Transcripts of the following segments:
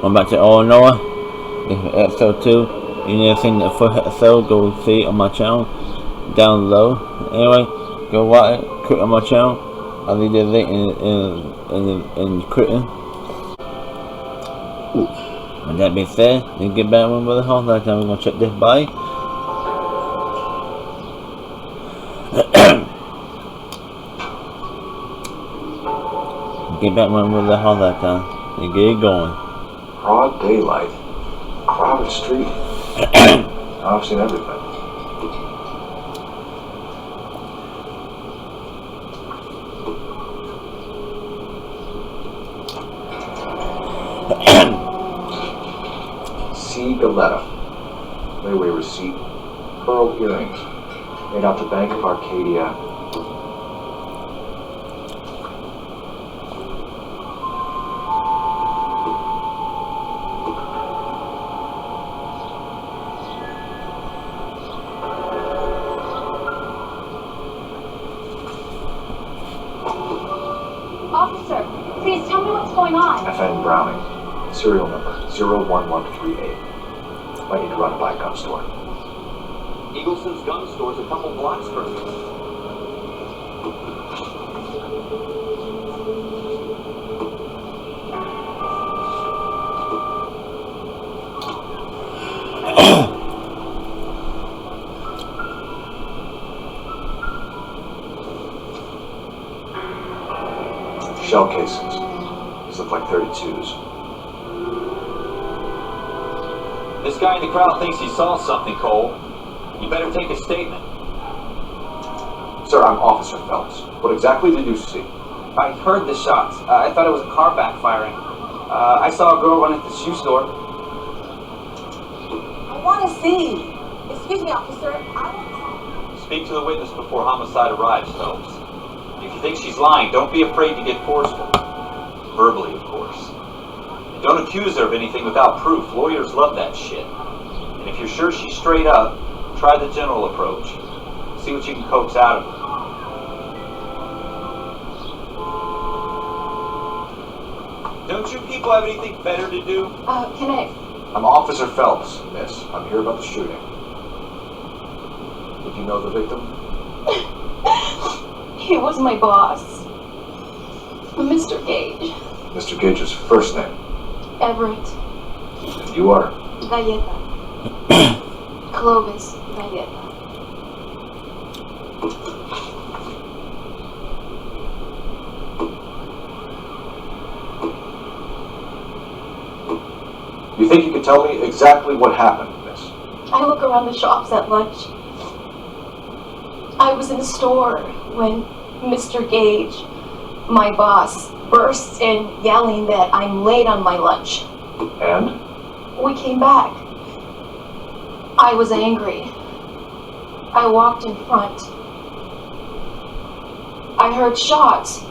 I'm back to A Noire. This is episode 2. If you never seen the first episode, go see it on my channel down below. Anyway, go watch it, click on my channel. I'll leave the link in the clicking. With that being said, let's get back with the house. Last time we're gonna check this body. Get back with the house last time. And get it going. Broad daylight, crowded street. I've seen everything. C. Galetta. Layaway receipt. Pearl earrings. Made out the Bank of Arcadia. Officer, please tell me what's going on. FN Browning. Serial number 01138. Might need to run it by a gun store. Eagleson's gun store's a couple blocks from me. Shell casings. These look like 32s. This guy in the crowd thinks he saw something, Cole. You better take a statement. Sir, I'm Officer Phelps. What exactly did you see? I heard the shots. I thought it was a car backfiring. I saw a girl run at the shoe store. I want to see. Excuse me, officer. Speak to the witness before homicide arrives, Phelps. If you think she's lying, don't be afraid to get forceful. Verbally, of course. And don't accuse her of anything without proof. Lawyers love that shit. And if you're sure she's straight up, try the general approach. See what you can coax out of her. Don't you people have anything better to do? Can I? I'm Officer Phelps, miss. I'm here about the shooting. Did you know the victim? He was my boss. Mr. Gage. Mr. Gage's first name. Everett. And you are? Galleta. Clovis Galleta. You think you could tell me exactly what happened, miss? I look around the shops at lunch. I was in the store when Mr. Gage, my boss, bursts in yelling that I'm late on my lunch. And? We came back. I was angry. I walked in front. I heard shots.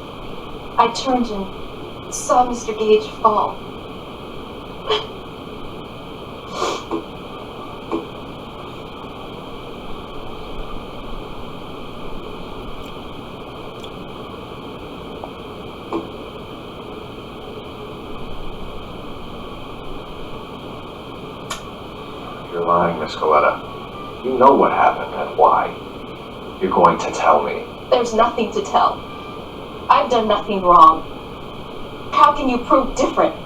I turned and saw Mr. Gage fall. You're lying, Miss Galetta. You know what happened and why. You're going to tell me. There's nothing to tell. I've done nothing wrong. How can you prove different?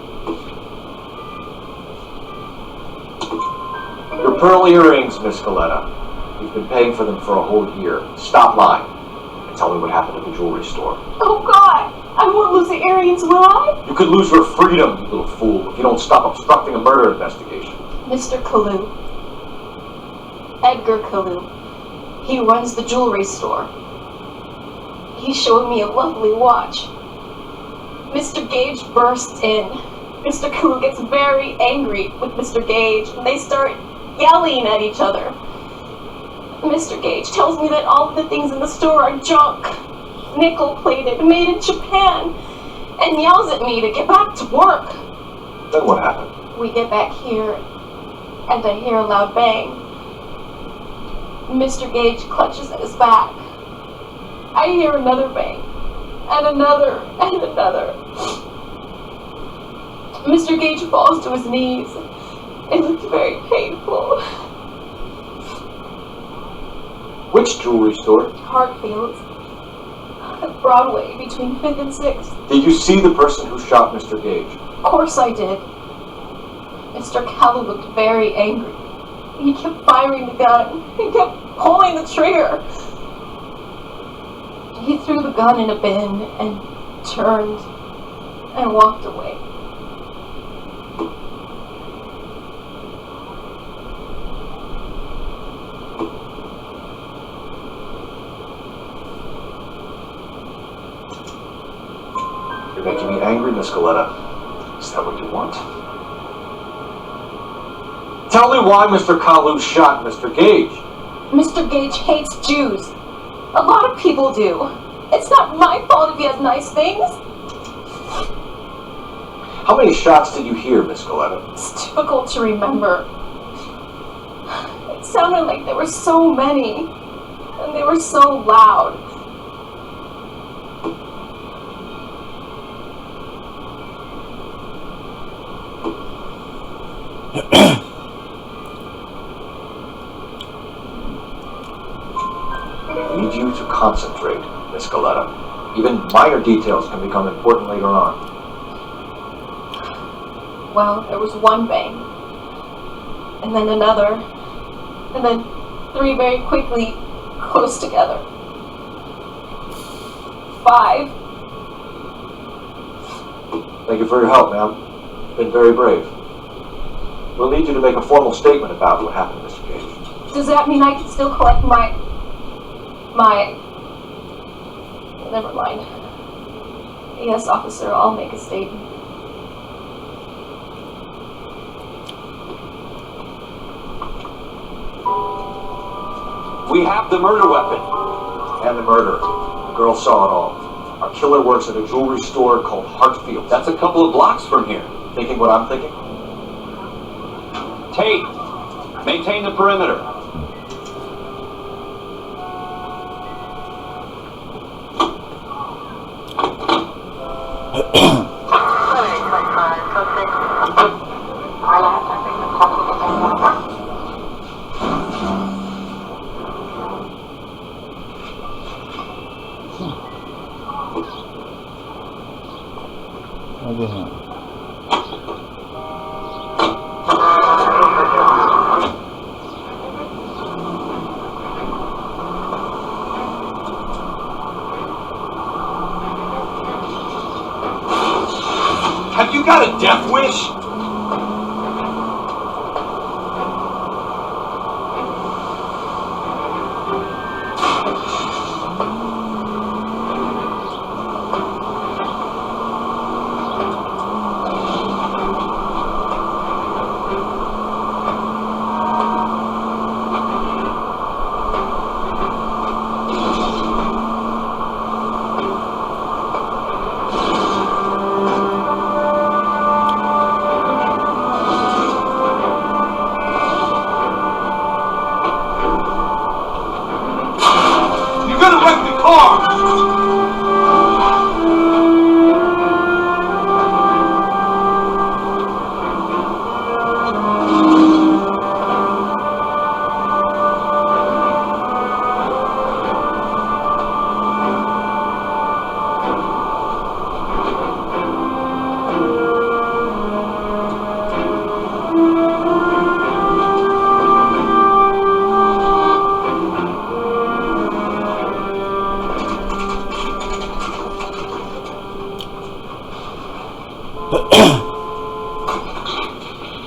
Your pearl earrings, Miss Galetta. You've been paying for them for a whole year. Stop lying and tell me what happened at the jewelry store. Oh God! I won't lose the earrings, will I? You could lose your freedom, you little fool, if you don't stop obstructing a murder investigation. Mr. Kalu. Edgar Kalu. He runs the jewelry store. He showed me a lovely watch. Mr. Gage bursts in. Mr. Kalu gets very angry with Mr. Gage, and they start yelling at each other. Mr. Gage tells me that all of the things in the store are junk, nickel-plated, made in Japan, and yells at me to get back to work. Then what happened? We get back here, and I hear a loud bang. Mr. Gage clutches at his back. I hear another bang, and another, and another. Mr. Gage falls to his knees. It looked very painful. Which jewelry store? Hartfield's. At Broadway, between 5th and 6th. Did you see the person who shot Mr. Gage? Of course I did. Mr. Callow looked very angry. He kept firing the gun. He kept pulling the trigger. He threw the gun in a bin and turned and walked away. You're making me angry, Miss Coletta. Is that what you want? Tell me why Mr. Kalu shot Mr. Gage. Mr. Gage hates Jews. A lot of people do. It's not my fault if he has nice things. How many shots did you hear, Miss Coletta? It's difficult to remember. It sounded like there were so many, and they were so loud. I need you to concentrate, Miss Coletta. Even minor details can become important later on. Well, there was one bang, and then another, and then 3 very quickly, close together. 5. Thank you for your help, ma'am. You've been very brave. We'll need you to make a formal statement about what happened, Mr. Gage. Does that mean I can still collect my... Never mind. Yes, officer, I'll make a statement. We have the murder weapon. And the murder. The girl saw it all. Our killer works at a jewelry store called Hartfield. That's a couple of blocks from here. Thinking what I'm thinking? Tate, maintain the perimeter. Have you got a death wish?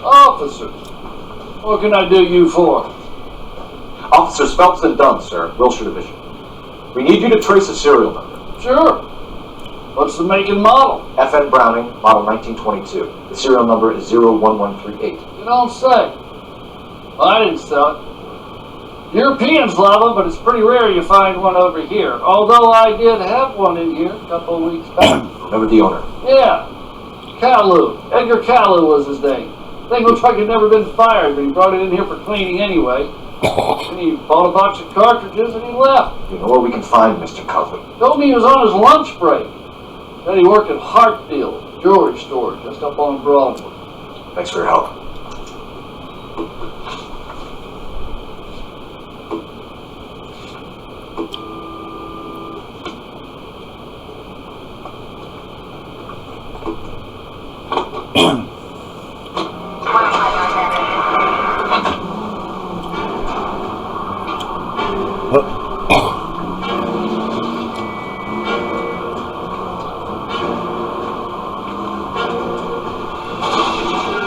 Officers, what can I do you for? Officers Phelps and Dunn, sir, Wilshire Division. We need you to trace a serial number. Sure. What's the make and model? FN Browning, model 1922. The serial number is 01138. You don't say. I didn't sell it. Europeans love them, but it's pretty rare you find one over here. Although I did have one in here a couple of weeks back. Remember the owner? Yeah. Kalu. Edgar Kalu was his name. Thing looks like it'd never been fired, but he brought it in here for cleaning anyway. And he bought a box of cartridges and he left. You know where we can find Mr. Cullen? Told me he was on his lunch break. Then he worked at Hartfield. Jewelry store, just up on Broadway. Thanks for your help.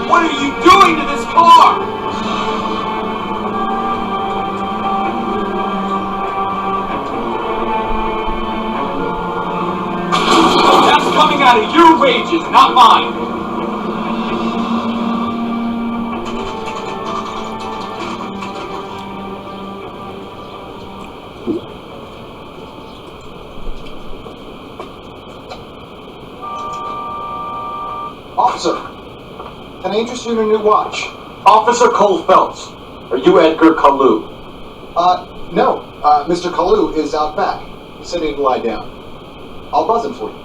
What are you doing to this car? That's coming out of your wages, not mine. Officer, can I interest you in a new watch? Officer Cole Phelps, are you Edgar Kalu? No. Mr. Kalu is out back. He said he'd lie down. I'll buzz him for you.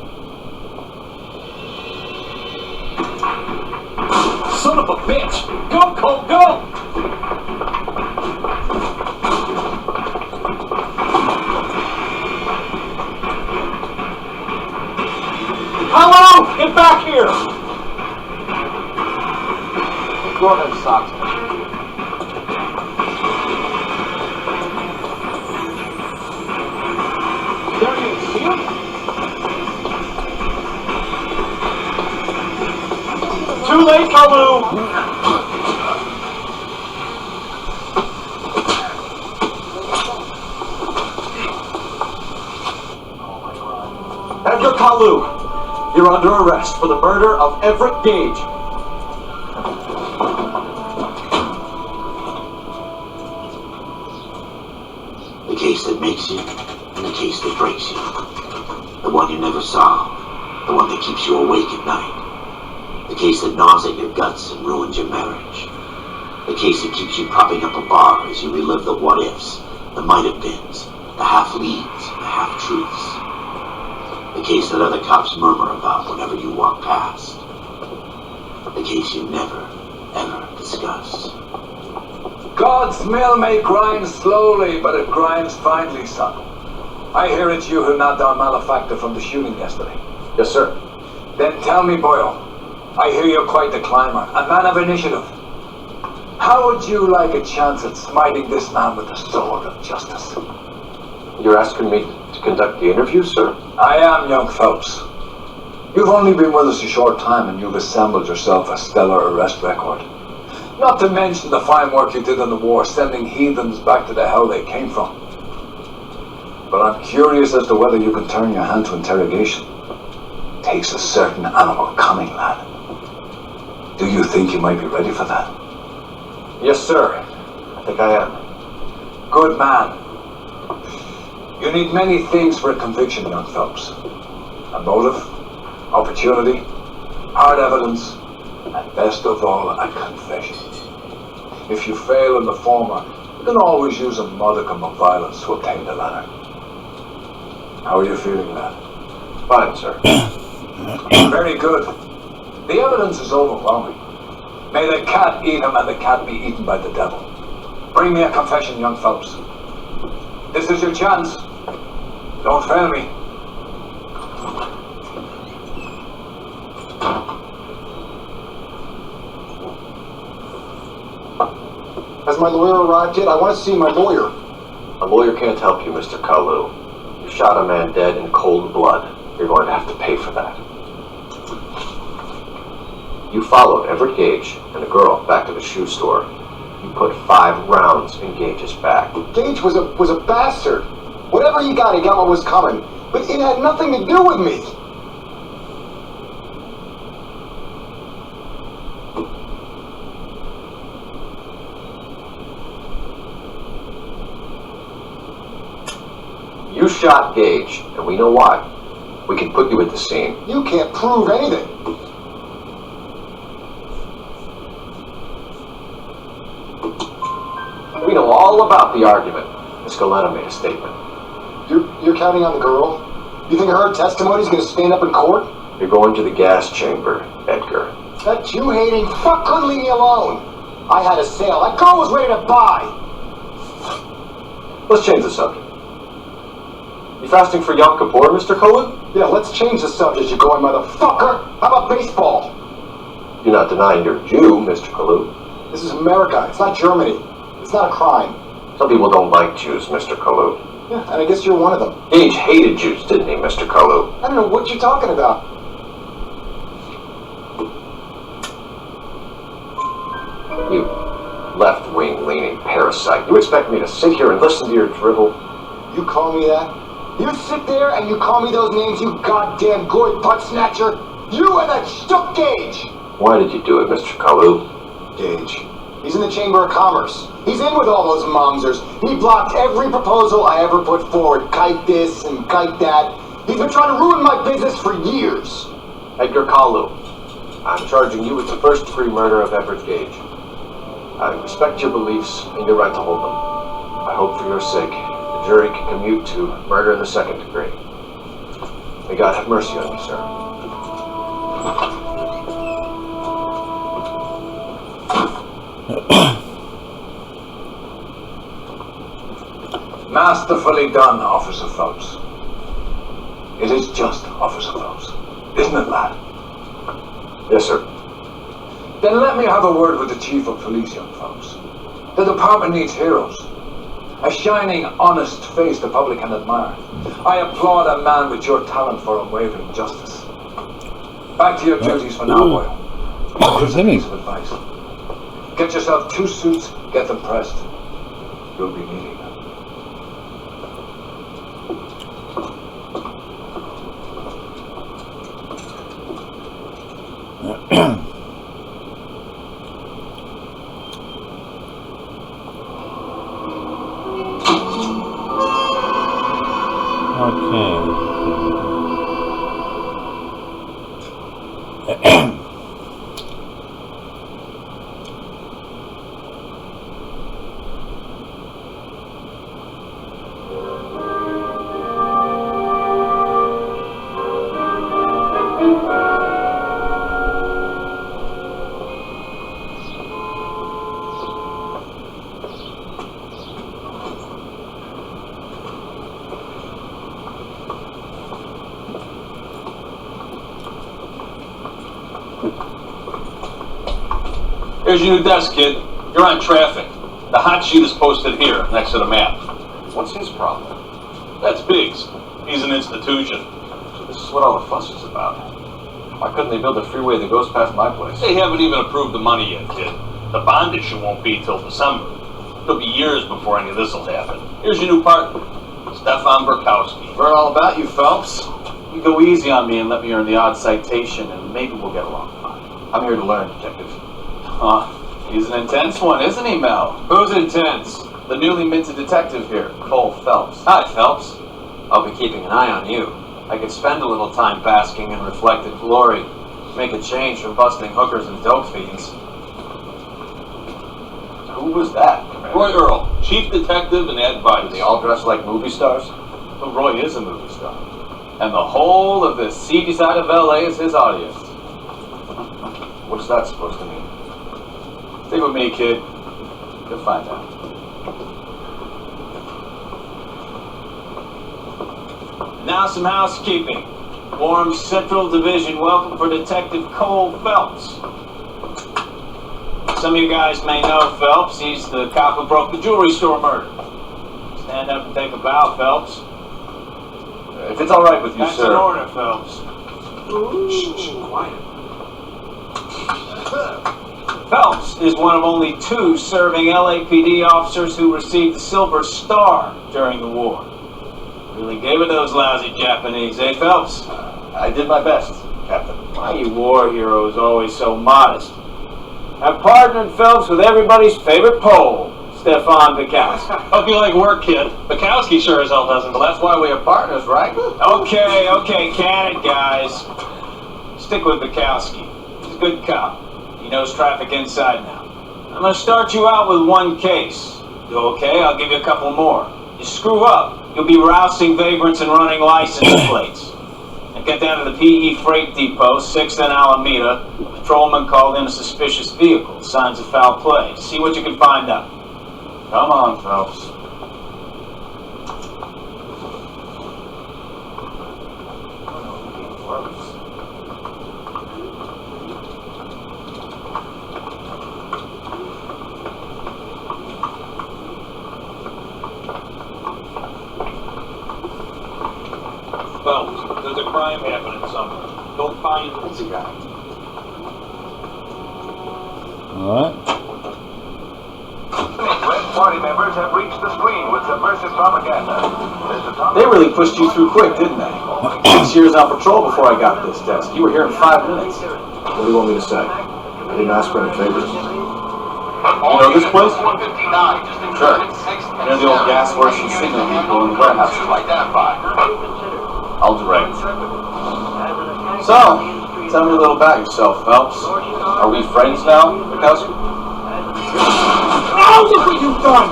Son of a bitch! Go, Cole, go! Hello! Get back here! Throw them socks. There he is. See him? Too late, Kalu! Edgar Kalu, you're under arrest for the murder of Everett Gage. The case that makes you, and the case that breaks you. The one you never solve, the one that keeps you awake at night. The case that gnaws at your guts and ruins your marriage. The case that keeps you propping up a bar as you relive the what-ifs, the might-have-beens, the half-leads, the half-truths. The case that other cops murmur about whenever you walk past. The case you never, ever discuss. God's mill may grind slowly, but it grinds finely, son. I hear it's you who knocked down Malefactor from the shooting yesterday. Yes, sir. Then tell me, Boyle, I hear you're quite the climber, a man of initiative. How would you like a chance at smiting this man with the sword of justice? You're asking me to conduct the interview, sir? I am, young Phelps. You've only been with us a short time and you've assembled yourself a stellar arrest record. Not to mention the fine work you did in the war, sending heathens back to the hell they came from. But I'm curious as to whether you can turn your hand to interrogation. Takes a certain animal cunning, lad. Do you think you might be ready for that? Yes, sir. I think I am. Good man. You need many things for a conviction, young Phelps. A motive, opportunity, hard evidence, and best of all, a confession. If you fail in the former, you can always use a modicum of violence to obtain the latter. How are you feeling, lad? Fine, sir. Very good. The evidence is overwhelming. May the cat eat him and the cat be eaten by the devil. Bring me a confession, young Phelps. This is your chance. Don't fail me. Has my lawyer arrived yet? I want to see my lawyer. A lawyer can't help you, Mr. Kalu. You shot a man dead in cold blood. You're going to have to pay for that. You followed Everett Gage and a girl back to the shoe store. You put 5 rounds in Gage's back. Gage was a bastard. Whatever he got what was coming. But it had nothing to do with me. You shot Gage, and we know why. We can put you at the scene. You can't prove anything. We know all about the argument. Miss Galena made a statement. You're counting on the girl? You think her testimony is going to stand up in court? You're going to the gas chamber, Edgar. That Jew-hating fuck couldn't leave me alone. I had a sale. That girl was ready to buy. Let's change the subject. You fasting for Yom Kippur, Mr. Cullen? Yeah, let's change the subject, you going motherfucker. How about baseball? You're not denying you're a Jew, Mr. Kalu. This is America. It's not Germany. It's not a crime. Some people don't like Jews, Mr. Kalu. Yeah, and I guess you're one of them. Gage hated Jews, didn't he, Mr. Kalu? I don't know what you're talking about. You left-wing leaning parasite. You expect me to sit here and listen to your drivel? You call me that? You sit there and you call me those names, you goddamn goy butt snatcher? You and that shook Gage! Why did you do it, Mr. Kalu? Gage. He's in the Chamber of Commerce. He's in with all those momsers. He blocked every proposal I ever put forward. Kite this and kite that. He's been trying to ruin my business for years. Edgar Kalu, I'm charging you with the first-degree murder of Everett Gage. I respect your beliefs and your right to hold them. I hope for your sake the jury can commute to murder in the second degree. May God have mercy on you, sir. Masterfully done, Officer Phelps. It is just, Officer Phelps. Isn't it, lad? Yes, sir. Then let me have a word with the Chief of Police, young Phelps. The department needs heroes. A shining, honest face the public can admire. I applaud a man with your talent for unwavering justice. Back to your duties for now, boy. Here's a piece of advice. Get yourself 2 suits, get them pressed. You'll be needing them. Here's your new desk, kid. You're on traffic. The hot sheet is posted here, next to the map. What's his problem? That's Biggs. He's an institution. So this is what all the fuss is about. Why couldn't they build a freeway that goes past my place? They haven't even approved the money yet, kid. The bond issue won't be till December. It'll be years before any of this will happen. Here's your new partner, Stefan Burkowski. We're all about you, Phelps. You go easy on me and let me earn the odd citation, and maybe we'll get along fine. I'm here to learn, Detective. He's an intense one, isn't he, Mel? Who's intense? The newly minted detective here, Cole Phelps. Hi, Phelps. I'll be keeping an eye on you. I could spend a little time basking in reflected glory. Make a change from busting hookers and dope fiends. Who was that, Commander? Roy Earl, chief detective and advisor. They all dress like movie stars? Well, Roy is a movie star. And the whole of the seedy side of LA is his audience. What is that supposed to mean? Stick with me, kid. You'll find out. Now some housekeeping. Warm Central Division welcome for Detective Cole Phelps. Some of you guys may know Phelps. He's the cop who broke the jewelry store murder. Stand up and take a bow, Phelps. If it's all right with you, That's sir. an order, Phelps. Shh, quiet. Phelps is one of only 2 serving LAPD officers who received the Silver Star during the war. Really gave it those lousy Japanese, eh, Phelps? I did my best, Captain. Why you war heroes always so modest? I've partnered Phelps with everybody's favorite Pole, Stefan Burkowski. Hope you like work, kid. Bukowski sure as hell doesn't. Well, that's why we are partners, right? Okay, can it, guys. Stick with Burkowski. He's a good cop. He knows traffic inside now. I'm gonna start you out with 1 case. You okay? I'll give you a couple more. You screw up, you'll be rousting vagrants and running license plates. I get down to the PE freight depot, 6th and Alameda. A patrolman called in a suspicious vehicle. Signs of foul play. See what you can find out. Come on, Phelps. Phelps, there's a crime happening somewhere. Go find the guy. Alright. Red Party members have reached the screen with subversive propaganda. They really pushed you through quick, didn't they? 6 years on patrol before I got this desk. You were here in 5 minutes. What do you want me to say? I didn't ask for any favors. You know this place? Sure. Near the old gas works and signal people in the warehouse. I'll direct. So, tell me a little about yourself, Phelps. Are we friends now, Bukowski? Oh, look what you've done!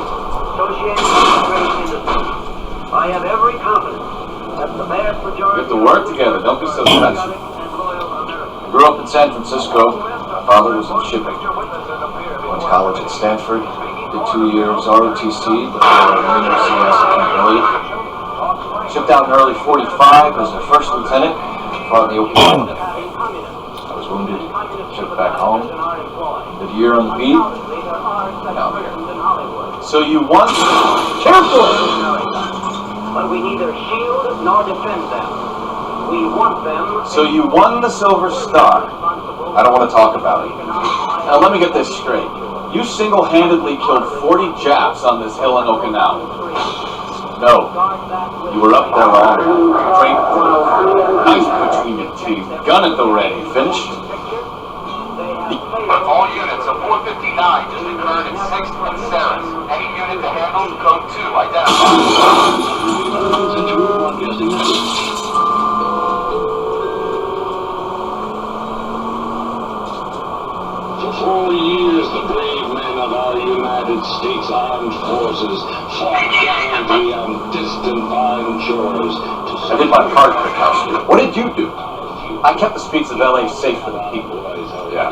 I have every confidence that the vast We majority have to work together, don't be so defensive. I grew up in San Francisco. My father was in shipping. Went to college at Stanford. Did 2 years ROTC before joining CS at Camp Elliott. Shipped out in early 45 as a first lieutenant. Fought in the Oklahoma. I was wounded. Shipped back home. Did a year on the beat. Now I'm here. So you won? Careful! But we neither shield nor defend them. We want them. So you won the Silver Star. I don't want to talk about it. Now let me get this straight. You single-handedly killed 40 Japs on this hill in Okinawa. No. You were up there all draped with a knife between your teeth. Gun at the ready. Finished? All units of 459 just occurred in 6th and 7th. Any unit to handle code 2 identified. For 4 years, the brave men of our United States Armed Forces fought gallantly on distant foreign shores. I did my part, Bukowski. What did you do? I kept the streets of LA safe for the people. Yeah.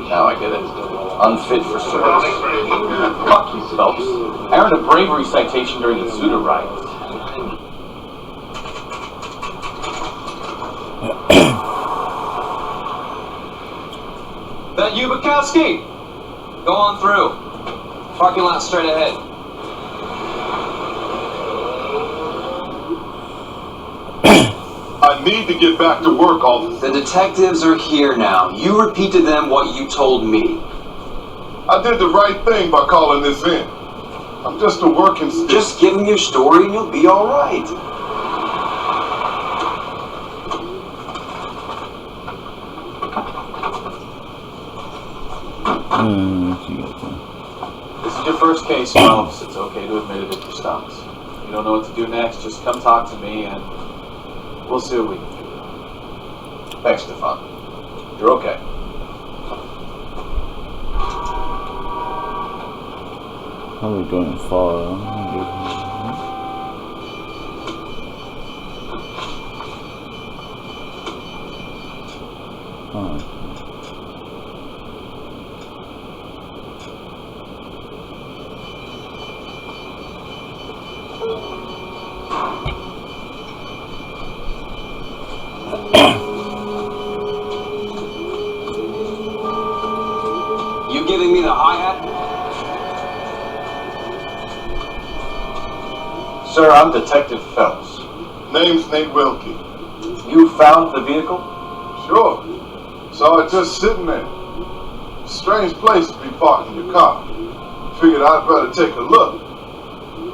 Now I get it. Unfit for service. Fuck you, Phelps. I earned a bravery citation during the Zuda riots. That you, Bukowski? Go on through. Parking lot straight ahead. I need to get back to work, officer. The detectives are here now. You repeat to them what you told me. I did the right thing by calling this in. I'm just a working stick. Just give them your story and you'll be all right. This is your first case, Phelps. It's okay to admit it if you're stumped. If you don't know what to do next, just come talk to me and we'll see what we can do. Thanks, Stefan. You're okay. Probably going far. You giving me the hi-hat? Sir, I'm Detective Phelps. Name's Nate Wilkie. You found the vehicle? Sure. Saw it just sitting there. Strange place to be parking your car. Figured I'd better take a look.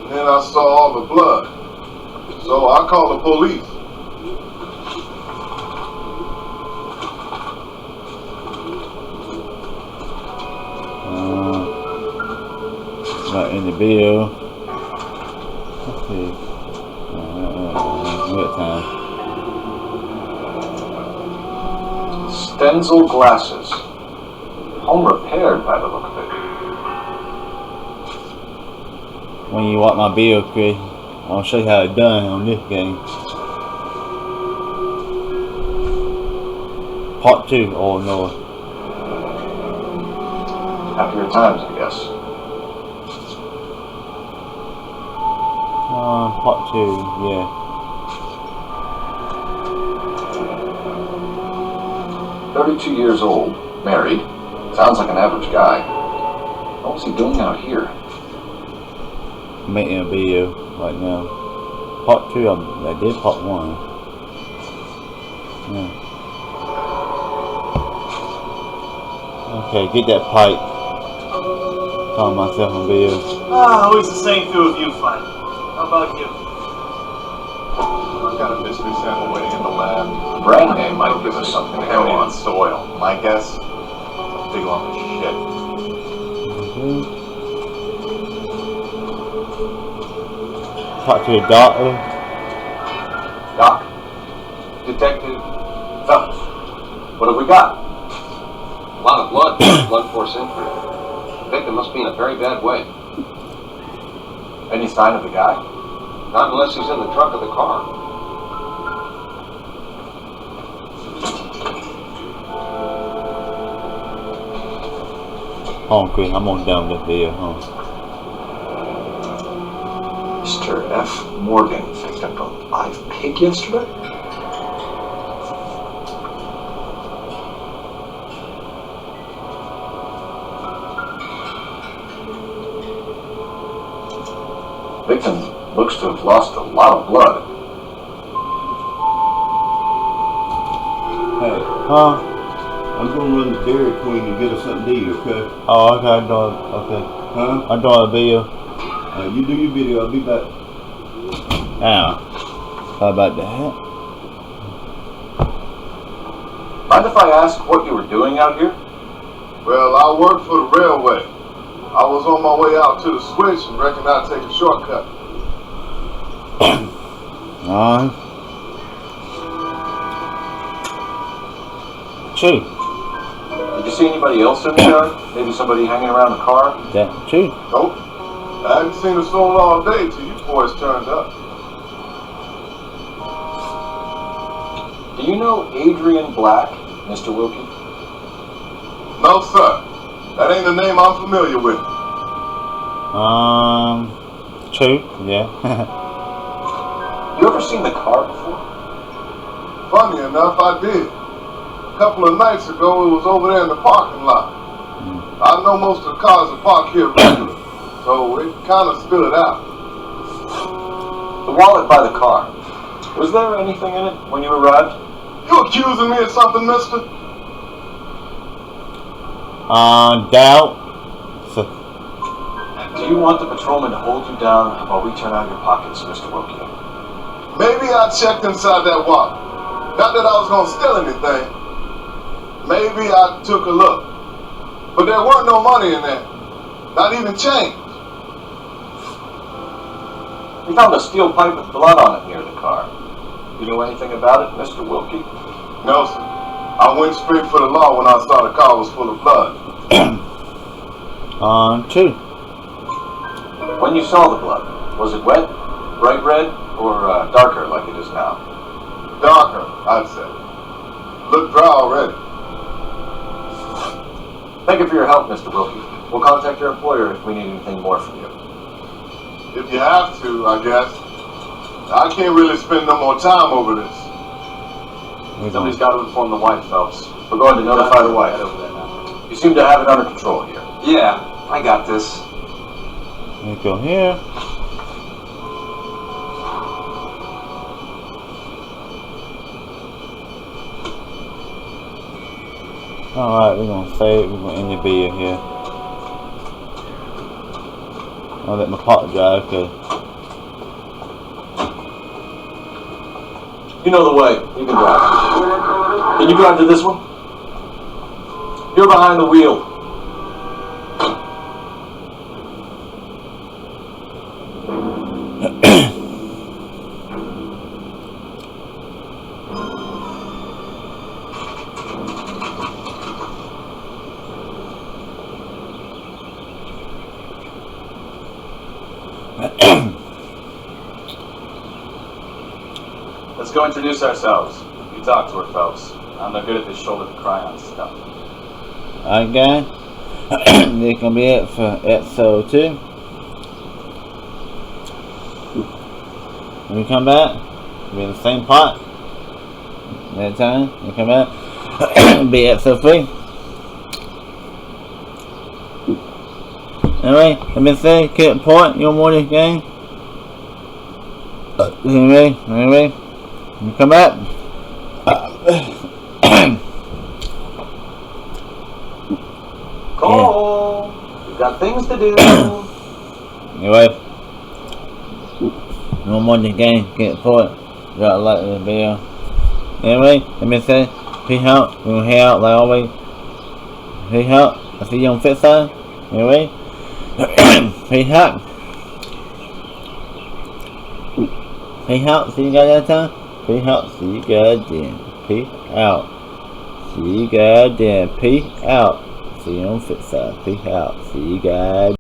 And then I saw all the blood. So I called the police. Not in the video. Let's see. What time? Stenzel glasses. Home repaired by the look of it. When you watch my video, Chris, I'll show you how it's done on this game. Part 2, oh no. Happier times, I guess. Part 2, yeah. "32 years old, married. Sounds like an average guy. What was he doing out here?" I'm making a video right now. Part 2, I did part 1. Yeah. Okay, get that pipe. Calling myself on video. Always the same two of you fight. How about you? I got a mystery sample waiting in the lab. Brand name might give us something to go Contaminated on. soil. My guess? Big lump of shit. Talk to the doctor. Doc, Detective Phelps, what have we got? A lot of blood. Blood force injury. The victim must be in a very bad way. Any sign of the guy? Not unless he's in the trunk of the car. Oh, great. I'm on down this video, huh? Mr. F. Morgan picked up a live pig yesterday? Victim looks to have lost a lot of blood. Hey, I'm gonna run the Dairy Queen and get us something to eat, okay? Oh, okay, I'm doing, okay. Huh? I'm doing a video. You do your video, I'll be back. Now, how about that? Mind if I ask what you were doing out here? Well, I work for the railway. I was on my way out to the switch and reckoned I'd take a shortcut. True. Did you see anybody else in the yard? Maybe somebody hanging around the car? That true. Nope. I hadn't seen a soul all day till you boys turned up. Do you know Adrian Black, Mr. Wilkie? No, sir. That ain't a name I'm familiar with. True, yeah. You ever seen the car before? Funny enough, I did. A couple of nights ago, it was over there in the parking lot. I know most of the cars are parked here regularly, so it kind of stood it out. The wallet by the car. Was there anything in it when you arrived? You accusing me of something, mister? Doubt. Do you want the patrolman to hold you down while we turn out your pockets, Mr. Wilkie? Maybe I checked inside that wallet. Not that I was going to steal anything. Maybe I took a look. But there weren't no money in there. Not even change. We found a steel pipe with blood on it near the car. You know anything about it, Mr. Wilkie? No, sir. I went straight for the law when I saw the car was full of blood. True. When you saw the blood, was it wet, bright red, or darker like it is now? Darker, I'd say. Looked dry already. Thank you for your help, Mr. Wilkie. We'll contact your employer if we need anything more from you. If you have to, I guess. I can't really spend no more time over this. Somebody's got to inform the wife, Phelps. We're going to notify the wife. You seem to have it under control here. Yeah, I got this. Let me go here. Alright, we're gonna save, we're gonna end the video here. I'll let my partner drive, cause you know the way. You can drive. Can you drive to this one? You're behind the wheel. Let's go introduce ourselves. You talk to her, Phelps. I'm not good at this shoulder to cry on stuff. Alright guys, this gonna be it for episode 2. When we come back, it'll be in the same part. That time, we come back, be episode 3. Anyway, let me say, keep it point, your morning game. Anyway, we come back. Cole, we've got things to do. Anyway, no more than game, get it point. Got to like the video. Anyway, let me say, peace out. We're gonna head out like always. Peace out. I'll see you on the side. Anyway, peace out. Peace out. See you guys that time. Peace out. See you guys then. Peace out. See you guys then. Peace out. See you on the side. Peace out. See you guys.